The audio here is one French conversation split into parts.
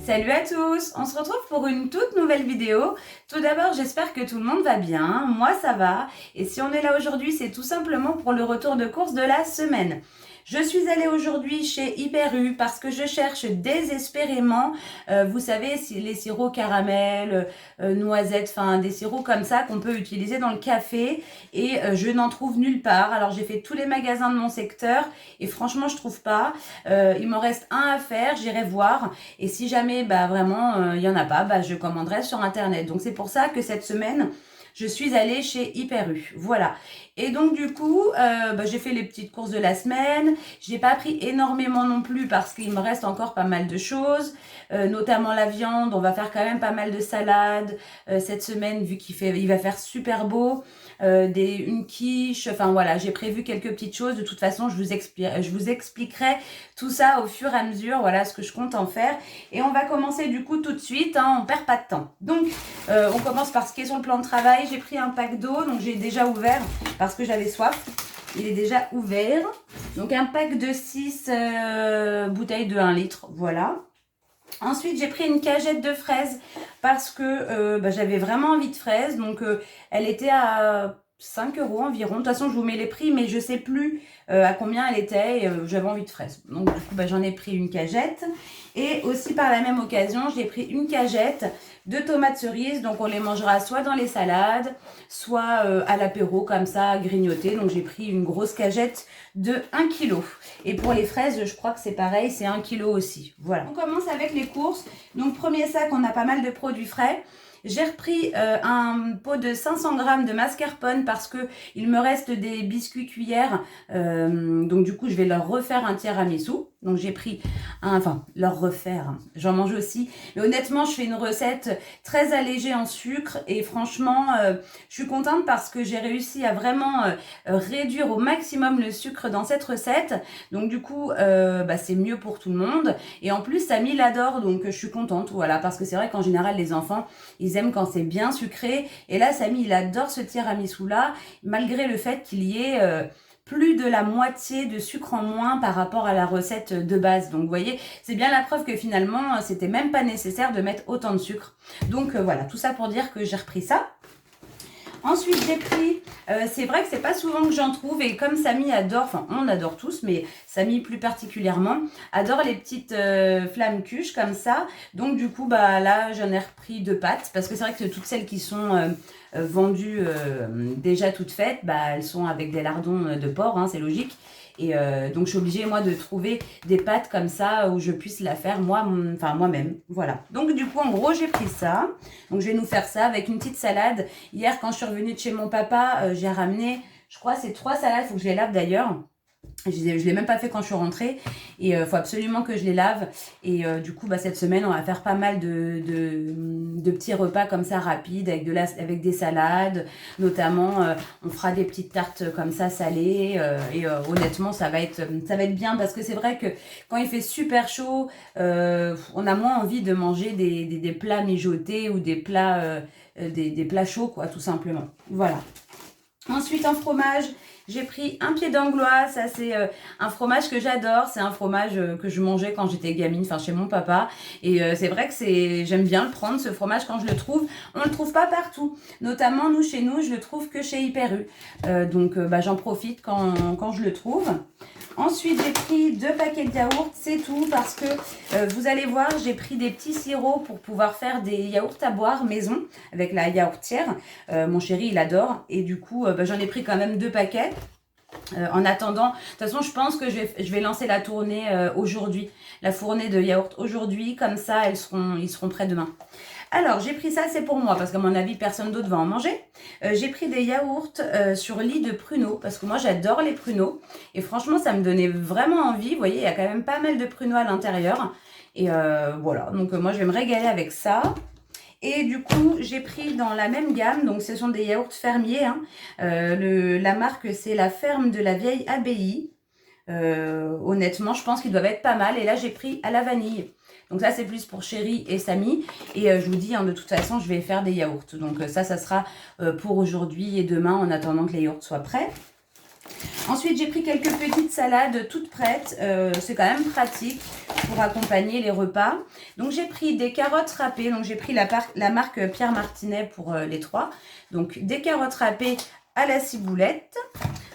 Salut à tous, on se retrouve pour une toute nouvelle vidéo. Tout d'abord, j'espère que tout le monde va bien, moi ça va. Et si on est là aujourd'hui, c'est tout simplement pour le retour de course de la semaine. Je suis allée aujourd'hui chez Hyper U parce que je cherche désespérément, vous savez, les sirops caramel, noisettes, enfin des sirops comme ça qu'on peut utiliser dans le café et je n'en trouve nulle part. Alors j'ai fait tous les magasins de mon secteur et franchement je trouve pas. Il m'en reste un à faire, j'irai voir et si jamais vraiment il y en a pas, je commanderai sur internet. Donc c'est pour ça que cette semaine je suis allée chez Hyper U. Voilà. Et donc du coup, j'ai fait les petites courses de la semaine. J'ai pas pris énormément non plus parce qu'il me reste encore pas mal de choses, notamment la viande. On va faire quand même pas mal de salades cette semaine vu il va faire super beau. Une quiche, enfin voilà, j'ai prévu quelques petites choses. De toute façon, je vous expliquerai tout ça au fur et à mesure, voilà ce que je compte en faire. Et on va commencer du coup tout de suite, hein, on perd pas de temps. Donc, on commence par ce qui est sur le plan de travail. J'ai pris un pack d'eau, donc j'ai déjà ouvert parce que j'avais soif. Il est déjà ouvert. Donc un pack de 6 bouteilles de 1 litre, voilà. Ensuite, j'ai pris une cagette de fraises parce que j'avais vraiment envie de fraises. Donc, elle était à 5 € environ. De toute façon, je vous mets les prix, mais je ne sais plus à combien elle était. J'avais envie de fraises. Donc, du coup, j'en ai pris une cagette. Et aussi, par la même occasion, j'ai pris une cagette de tomates cerises. Donc, on les mangera soit dans les salades, soit à l'apéro, comme ça, à grignoter. Donc, j'ai pris une grosse cagette de 1 kg. Et pour les fraises, je crois que c'est pareil, c'est 1 kg aussi. Voilà. On commence avec les courses. Donc, premier sac, on a pas mal de produits frais. J'ai repris un pot de 500 g de mascarpone parce que il me reste des biscuits cuillères. Donc du coup, je vais leur refaire un tiramisu. Donc j'ai pris leur refaire. J'en mange aussi. Mais honnêtement, je fais une recette très allégée en sucre. Et franchement, je suis contente parce que j'ai réussi à vraiment réduire au maximum le sucre dans cette recette. Donc du coup, c'est mieux pour tout le monde. Et en plus, Samy l'adore. Donc je suis contente. Voilà, parce que c'est vrai qu'en général, les enfants, ils aiment quand c'est bien sucré. Et là, Samy, il adore ce tiramisu-là, malgré le fait qu'il y ait plus de la moitié de sucre en moins par rapport à la recette de base. Donc, vous voyez, c'est bien la preuve que finalement, c'était même pas nécessaire de mettre autant de sucre. Donc, voilà, tout ça pour dire que j'ai repris ça. Ensuite, j'ai pris, c'est vrai que c'est pas souvent que j'en trouve et comme Samy adore, enfin on adore tous, mais Samy plus particulièrement, adore les petites flammes cuches comme ça. Donc du coup, là, j'en ai repris 2 pâtes parce que c'est vrai que toutes celles qui sont vendues déjà toutes faites, elles sont avec des lardons de porc, hein, c'est logique. Et donc je suis obligée moi de trouver des pâtes comme ça où je puisse la faire moi-même. Voilà. Donc du coup en gros j'ai pris ça. Donc je vais nous faire ça avec une petite salade. Hier quand je suis revenue de chez mon papa, j'ai ramené, je crois c'est 3 salades, il faut que je les lave d'ailleurs. Je ne l'ai même pas fait quand je suis rentrée et il faut absolument que je les lave et du coup cette semaine on va faire pas mal de petits repas comme ça rapides avec des salades notamment. On fera des petites tartes comme ça salées et honnêtement ça va être bien parce que c'est vrai que quand il fait super chaud on a moins envie de manger des plats mijotés ou des plats chauds quoi, tout simplement. Voilà. Ensuite en fromage, j'ai pris un pied d'anglois. Ça c'est un fromage que j'adore. C'est un fromage que je mangeais quand j'étais gamine, chez mon papa. Et c'est vrai que j'aime bien le prendre ce fromage quand je le trouve. On le trouve pas partout. Notamment chez nous, je le trouve que chez Hyper U. Donc j'en profite quand je le trouve. Ensuite, j'ai pris 2 paquets de yaourts, c'est tout parce que vous allez voir, j'ai pris des petits sirops pour pouvoir faire des yaourts à boire maison avec la yaourtière. Mon chéri, il adore et du coup, j'en ai pris quand même 2 paquets. En attendant, de toute façon, je pense que je vais lancer la tournée aujourd'hui, la fournée de yaourt aujourd'hui, comme ça, ils seront prêts demain. Alors, j'ai pris ça, c'est pour moi, parce qu'à mon avis, personne d'autre va en manger. J'ai pris des yaourts sur lit de pruneaux, parce que moi, j'adore les pruneaux. Et franchement, ça me donnait vraiment envie. Vous voyez, il y a quand même pas mal de pruneaux à l'intérieur. Et voilà, donc moi, je vais me régaler avec ça. Et du coup, j'ai pris dans la même gamme, donc ce sont des yaourts fermiers. Hein. La marque, c'est la ferme de la vieille abbaye. Honnêtement, je pense qu'ils doivent être pas mal. Et là, j'ai pris à la vanille. Donc ça, c'est plus pour Chéri et Samy. Et je vous dis, de toute façon, je vais faire des yaourts. Donc ça sera pour aujourd'hui et demain, en attendant que les yaourts soient prêts. Ensuite, j'ai pris quelques petites salades toutes prêtes. C'est quand même pratique. pour accompagner les repas. Donc j'ai pris des carottes râpées, donc j'ai pris la marque Pierre Martinet pour les 3. Donc des carottes râpées à la ciboulette.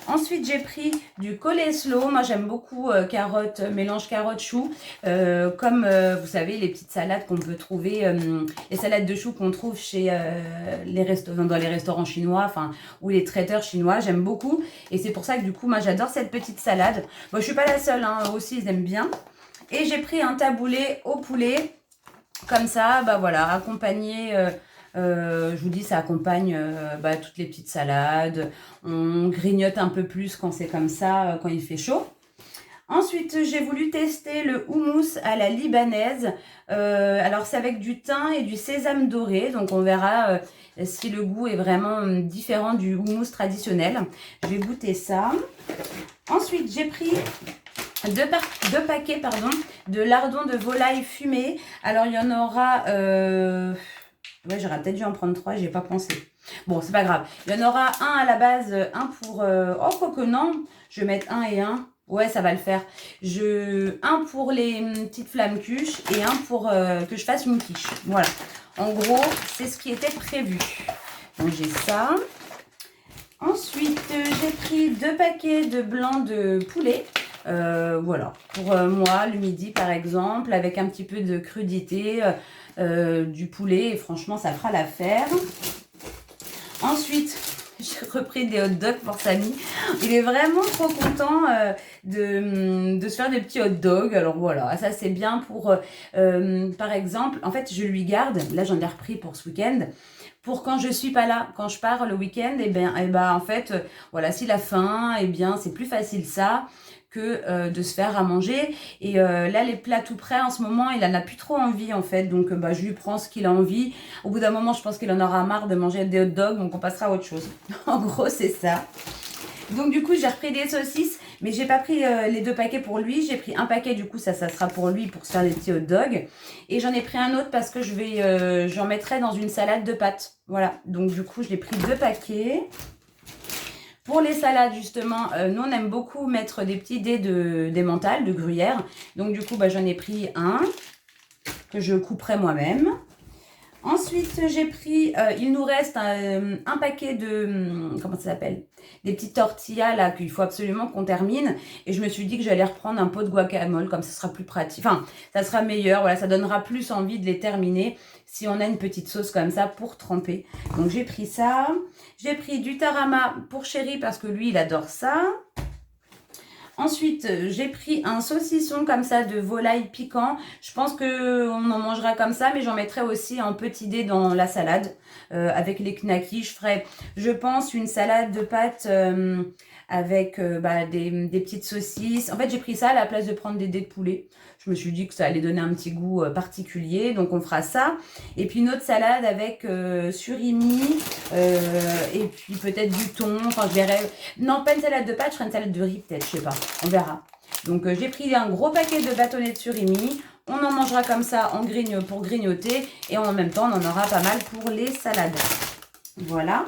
Ensuite, j'ai pris du coleslaw. Moi, j'aime beaucoup carottes, mélange carottes-choux. Comme, vous savez, les petites salades qu'on peut trouver, les salades de choux qu'on trouve chez dans les restaurants chinois, enfin, ou les traiteurs chinois. J'aime beaucoup. Et c'est pour ça que, du coup, moi, j'adore cette petite salade. Bon, je suis pas la seule, hein, aussi, ils aiment bien. Et j'ai pris un taboulé au poulet. Comme ça, bah voilà, accompagné... je vous dis, ça accompagne toutes les petites salades. On grignote un peu plus quand c'est comme ça, quand il fait chaud. Ensuite, j'ai voulu tester le houmous à la libanaise. Alors, c'est avec du thym et du sésame doré. Donc, on verra si le goût est vraiment différent du houmous traditionnel. Je vais goûter ça. Ensuite, j'ai pris... Deux paquets de lardons de volaille fumés. Alors, il y en aura... Ouais, j'aurais peut-être dû en prendre 3, j'y ai pas pensé. Bon, c'est pas grave. Il y en aura un à la base, un pour... Oh, quoi que non, je vais mettre un et un. Ouais, ça va le faire. Un pour les petites flammes cuches et un pour que je fasse une quiche. Voilà. En gros, c'est ce qui était prévu. Donc, j'ai ça. Ensuite, j'ai pris 2 paquets de blanc de poulet. Voilà, pour moi, le midi par exemple, avec un petit peu de crudité, du poulet, et franchement, ça fera l'affaire. Ensuite, j'ai repris des hot dogs pour Samy. Il est vraiment trop content de se faire des petits hot dogs. Alors voilà, ça c'est bien pour, par exemple, en fait, je lui garde, là j'en ai repris pour ce week-end, pour quand je suis pas là, quand je pars le week-end, en fait, voilà, s'il a faim, c'est plus facile ça que de se faire à manger. Et là, les plats tout prêts, en ce moment, il en a plus trop envie, en fait. Donc, je lui prends ce qu'il a envie. Au bout d'un moment, je pense qu'il en aura marre de manger des hot dogs, donc on passera à autre chose. En gros, c'est ça. Donc, du coup, j'ai repris des saucisses, mais j'ai pas pris les 2 paquets pour lui. J'ai pris un paquet, du coup, ça sera pour lui, pour se faire des petits hot dogs. Et j'en ai pris un autre parce que j'en mettrai dans une salade de pâtes. Voilà. Donc, du coup, je l'ai pris 2 paquets. Pour les salades, justement, nous, on aime beaucoup mettre des petits dés d'emmental, de gruyère. Donc, du coup, j'en ai pris un que je couperai moi-même. Ensuite, j'ai pris, il nous reste un paquet de, comment ça s'appelle? Des petites tortillas, là, qu'il faut absolument qu'on termine. Et je me suis dit que j'allais reprendre un pot de guacamole, comme ça sera plus pratique. Enfin, ça sera meilleur, voilà, ça donnera plus envie de les terminer si on a une petite sauce comme ça pour tremper. Donc, j'ai pris ça. J'ai pris du tarama pour Chéri parce que lui, il adore ça. Ensuite, j'ai pris un saucisson comme ça de volaille piquant. Je pense qu'on en mangera comme ça, mais j'en mettrai aussi un petit dé dans la salade. Avec les knackis, je ferai, je pense, une salade de pâtes avec des petites saucisses. En fait, j'ai pris ça à la place de prendre des dés de poulet. Je me suis dit que ça allait donner un petit goût particulier, donc on fera ça. Et puis une autre salade avec surimi, et puis peut-être du thon, enfin je verrai. Non, pas une salade de pâtes, je ferai une salade de riz peut-être, je sais pas, on verra. Donc j'ai pris un gros paquet de bâtonnets de surimi. On en mangera comme ça pour grignoter, et en même temps on en aura pas mal pour les salades. Voilà.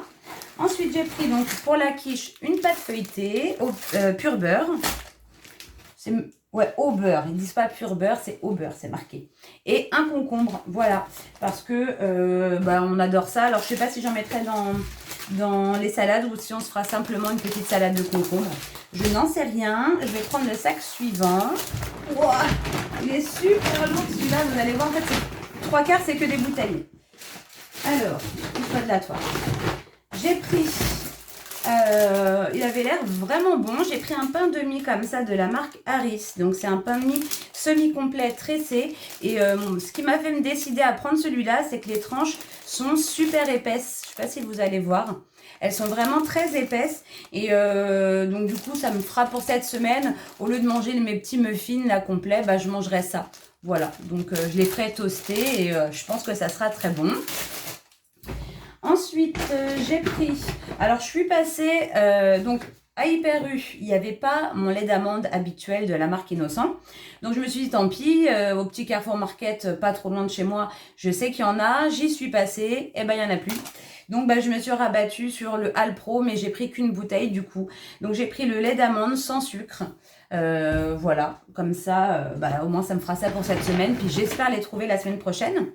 Ensuite j'ai pris donc pour la quiche une pâte feuilletée au pur beurre. Ouais, au beurre. Ils disent pas pur beurre, c'est au beurre, c'est marqué. Et un concombre, voilà. Parce que on adore ça. Alors, je sais pas si j'en mettrai dans les salades ou si on se fera simplement une petite salade de concombre. Je n'en sais rien. Je vais prendre le sac suivant. Wow, il est super lourd celui-là. Vous allez voir, en fait, 3/4, c'est que des bouteilles. Alors, il faut de la toile. J'ai pris... il avait l'air vraiment bon. J'ai pris un pain de mie comme ça de la marque Harris. Donc c'est un pain de mie semi-complet tressé. Et ce qui m'a fait me décider à prendre celui-là, c'est que les tranches sont super épaisses. Je ne sais pas si vous allez voir. Elles sont vraiment très épaisses. Et donc du coup, ça me fera pour cette semaine. Au lieu de manger mes petits muffins là complets, je mangerai ça. Voilà. Donc je les ferai toaster et je pense que ça sera très bon. Ensuite, j'ai pris... Alors, je suis passée... donc, à Hyper U, il n'y avait pas mon lait d'amande habituel de la marque Innocent. Donc, je me suis dit, tant pis, au petit Carrefour Market, pas trop loin de chez moi, je sais qu'il y en a. J'y suis passée. Et il n'y en a plus. Donc je me suis rabattue sur le Alpro, mais j'ai pris qu'une bouteille du coup. Donc j'ai pris le lait d'amande sans sucre. Voilà, comme ça, au moins ça me fera ça pour cette semaine. Puis j'espère les trouver la semaine prochaine.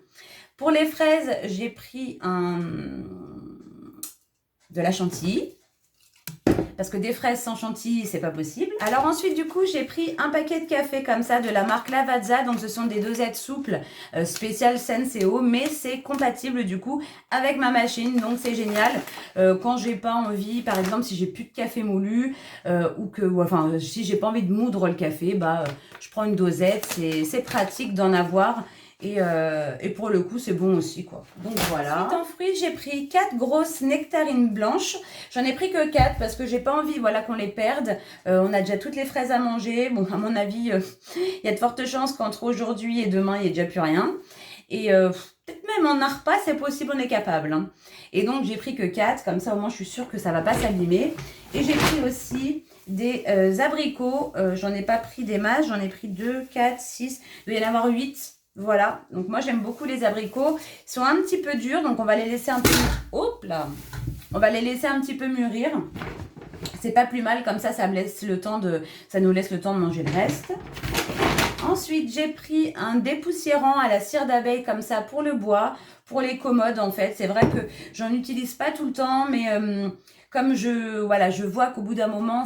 Pour les fraises, j'ai pris de la chantilly. Parce que des fraises sans chantilly, c'est pas possible. Alors ensuite, du coup, j'ai pris un paquet de café comme ça de la marque Lavazza. Donc ce sont des dosettes souples spéciales Senseo, mais c'est compatible du coup avec ma machine. Donc c'est génial. Quand j'ai pas envie, par exemple, si j'ai plus de café moulu si j'ai pas envie de moudre le café, je prends une dosette. C'est pratique d'en avoir. Et pour le coup, c'est bon aussi, quoi. Donc voilà. Ensuite, en fruits, j'ai pris 4 grosses nectarines blanches. J'en ai pris que 4 parce que j'ai pas envie, qu'on les perde. On a déjà toutes les fraises à manger. Bon, à mon avis, il y a de fortes chances qu'entre aujourd'hui et demain, il n'y ait déjà plus rien. Et peut-être même en un repas, c'est possible, on est capable. Hein. Et donc, j'ai pris que 4. Comme ça, au moins, je suis sûre que ça va pas s'abîmer. Et j'ai pris aussi des abricots. J'en ai pas pris des masses. J'en ai pris 2, 4, 6. Il doit y en avoir 8. Voilà, donc moi j'aime beaucoup les abricots. Ils sont un petit peu durs, donc on va les laisser un peu... Hop là. On va les laisser un petit peu mûrir. C'est pas plus mal, comme ça, ça nous laisse le temps de manger le reste. Ensuite, j'ai pris un dépoussiérant à la cire d'abeille comme ça pour le bois, pour les commodes en fait. C'est vrai que j'en utilise pas tout le temps, mais comme je vois qu'au bout d'un moment,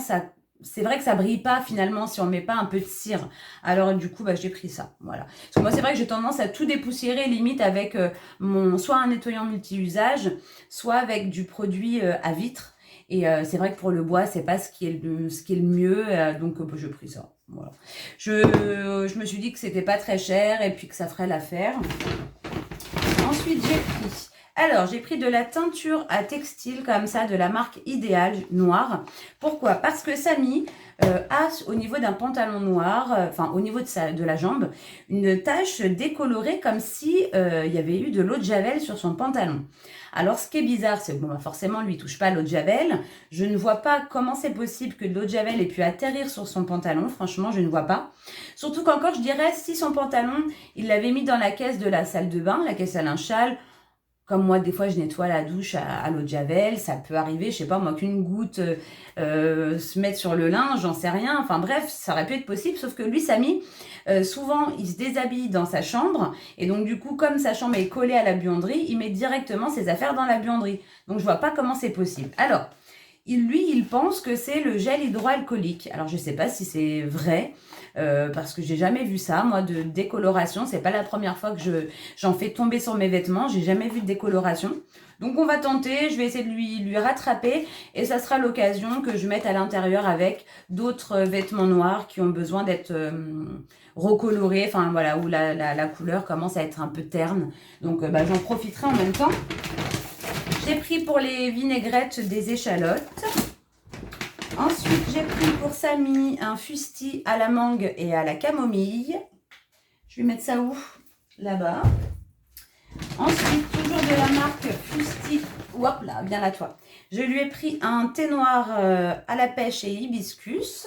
c'est vrai que ça brille pas finalement si on met pas un peu de cire. Alors du coup, j'ai pris ça. Voilà. Parce que moi, c'est vrai que j'ai tendance à tout dépoussiérer limite avec soit un nettoyant multi-usage, soit avec du produit à vitre. Et c'est vrai que pour le bois, c'est pas ce qui est le mieux. Donc j'ai pris ça. Voilà. Je me suis dit que c'était pas très cher et puis que ça ferait l'affaire. Ensuite, j'ai pris de la teinture à textile comme ça de la marque Idéal noire. Pourquoi? Parce que Samy a au niveau d'un pantalon noir, au niveau de la jambe, une tache décolorée comme si il y avait eu de l'eau de javel sur son pantalon. Alors ce qui est bizarre, c'est que forcément lui il touche pas à l'eau de javel. Je ne vois pas comment c'est possible que de l'eau de javel ait pu atterrir sur son pantalon. Franchement, je ne vois pas. Surtout qu'encore, je dirais, si son pantalon, il l'avait mis dans la caisse de la salle de bain, la caisse à linge sale. Comme moi, des fois, je nettoie la douche à l'eau de javel. Ça peut arriver, je sais pas moi, qu'une goutte se mette sur le linge, j'en sais rien. Enfin bref, ça aurait pu être possible. Sauf que lui, Samy, souvent, il se déshabille dans sa chambre. Et donc, du coup, comme sa chambre est collée à la buanderie, il met directement ses affaires dans la buanderie. Donc, je vois pas comment c'est possible. Alors, il pense que c'est le gel hydroalcoolique. Alors, je sais pas si c'est vrai. Parce que j'ai jamais vu ça, moi, de décoloration. C'est pas la première fois que j'en fais tomber sur mes vêtements. J'ai jamais vu de décoloration. Donc on va tenter, je vais essayer de lui rattraper et ça sera l'occasion que je mette à l'intérieur avec d'autres vêtements noirs qui ont besoin d'être recolorés, où la couleur commence à être un peu terne. Donc j'en profiterai en même temps. J'ai pris pour les vinaigrettes des échalotes. Ensuite, j'ai pris pour Samy un fusti à la mangue et à la camomille. Je vais mettre ça où? Là-bas. Ensuite, toujours de la marque Fusti. Hop là, bien là toi. Je lui ai pris un thé noir à la pêche et hibiscus.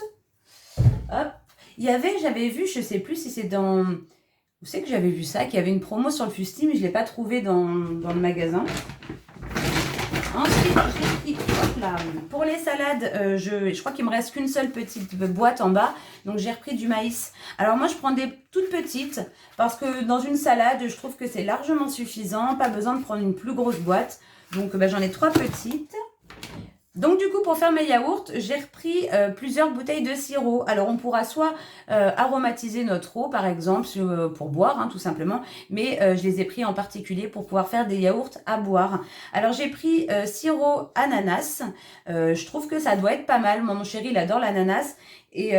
Hop. J'avais vu, je sais plus si c'est dans... Où c'est que j'avais vu ça? Qu'il y avait une promo sur le fusti, mais je ne l'ai pas trouvé dans le magasin. Ensuite, j'ai pris, pour les salades, je crois qu'il me reste qu'une seule petite boîte en bas. Donc, j'ai repris du maïs. Alors, moi, je prends des toutes petites parce que dans une salade, je trouve que c'est largement suffisant. Pas besoin de prendre une plus grosse boîte. Donc, j'en ai 3 petites. Donc du coup, pour faire mes yaourts, j'ai repris plusieurs bouteilles de sirop. Alors on pourra soit aromatiser notre eau, par exemple, pour boire, tout simplement. Mais je les ai pris en particulier pour pouvoir faire des yaourts à boire. Alors j'ai pris sirop ananas. Je trouve que ça doit être pas mal. Moi, mon chéri, il adore l'ananas. Et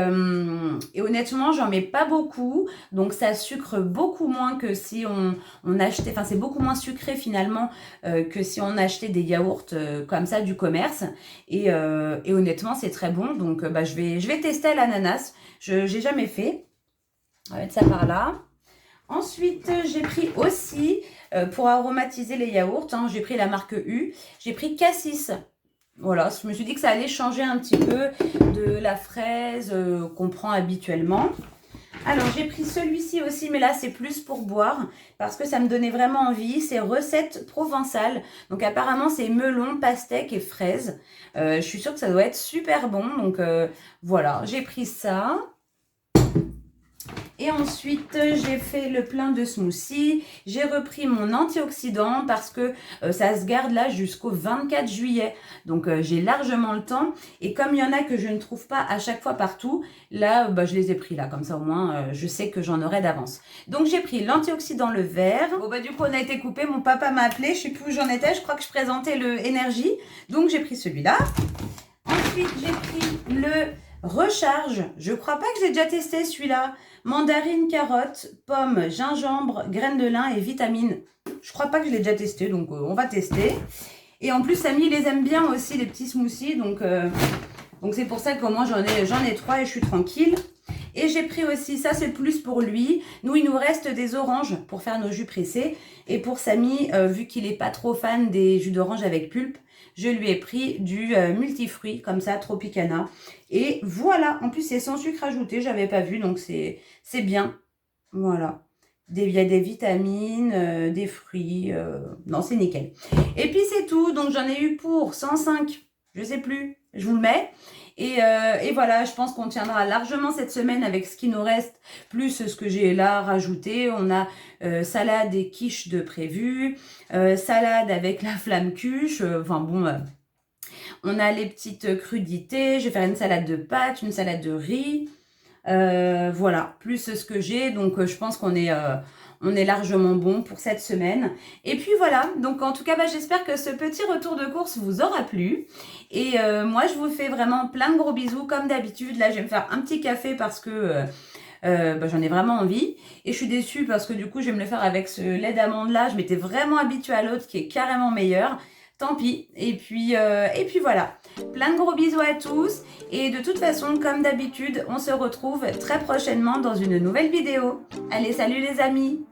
honnêtement, j'en mets pas beaucoup. Donc ça sucre beaucoup moins que si on achetait... Enfin, c'est beaucoup moins sucré finalement que si on achetait des yaourts comme ça du commerce. Et honnêtement, c'est très bon. Donc je vais tester à l'ananas. J'ai jamais fait. On va mettre ça par là. Ensuite, j'ai pris aussi, pour aromatiser les yaourts, j'ai pris la marque U. J'ai pris Cassis. Voilà, je me suis dit que ça allait changer un petit peu de la fraise qu'on prend habituellement. Alors, j'ai pris celui-ci aussi, mais là, c'est plus pour boire, parce que ça me donnait vraiment envie. C'est recette provençale. Donc, apparemment, c'est melon, pastèque et fraise. Je suis sûre que ça doit être super bon. Donc, voilà, j'ai pris ça. Et ensuite, j'ai fait le plein de smoothie. J'ai repris mon antioxydant parce que ça se garde là jusqu'au 24 juillet. Donc, j'ai largement le temps. Et comme il y en a que je ne trouve pas à chaque fois partout, là, je les ai pris là. Comme ça, au moins, je sais que j'en aurai d'avance. Donc, j'ai pris l'antioxydant, le vert. Bon, du coup, on a été coupé. Mon papa m'a appelé. Je sais plus où j'en étais. Je crois que je présentais le Énergie. Donc, j'ai pris celui-là. Ensuite, j'ai pris le Recharge. Je crois pas que j'ai déjà testé celui-là. Mandarine, carotte, pomme, gingembre, graines de lin et vitamines. Je crois pas que je l'ai déjà testé, donc on va tester. Et en plus, Samy les aime bien aussi, les petits smoothies. Donc c'est pour ça qu'au moins j'en ai 3 et je suis tranquille. Et j'ai pris aussi, ça c'est plus pour lui. Nous, il nous reste des oranges pour faire nos jus pressés. Et pour Samy, vu qu'il n'est pas trop fan des jus d'orange avec pulpe, je lui ai pris du multifruit, comme ça, Tropicana. Et voilà, en plus c'est sans sucre ajouté, j'avais pas vu, donc c'est bien. Voilà. Il y a des vitamines, des fruits, non c'est nickel. Et puis c'est tout, donc j'en ai eu pour 105, je sais plus, je vous le mets. Et voilà, je pense qu'on tiendra largement cette semaine avec ce qui nous reste, plus ce que j'ai là rajouté. On a salade et quiche de prévu, salade avec la flamme cuche, enfin bon... on a les petites crudités, je vais faire une salade de pâtes, une salade de riz, voilà, plus ce que j'ai. Donc je pense qu'on est largement bon pour cette semaine. Et puis voilà, donc en tout cas, j'espère que ce petit retour de course vous aura plu. Et moi, je vous fais vraiment plein de gros bisous comme d'habitude. Là, je vais me faire un petit café parce que... j'en ai vraiment envie. Et je suis déçue parce que du coup, je vais me le faire avec ce lait d'amande là. Je m'étais vraiment habituée à l'autre qui est carrément meilleur. Tant pis. Et puis voilà. Plein de gros bisous à tous. Et de toute façon, comme d'habitude, on se retrouve très prochainement dans une nouvelle vidéo. Allez, salut les amis!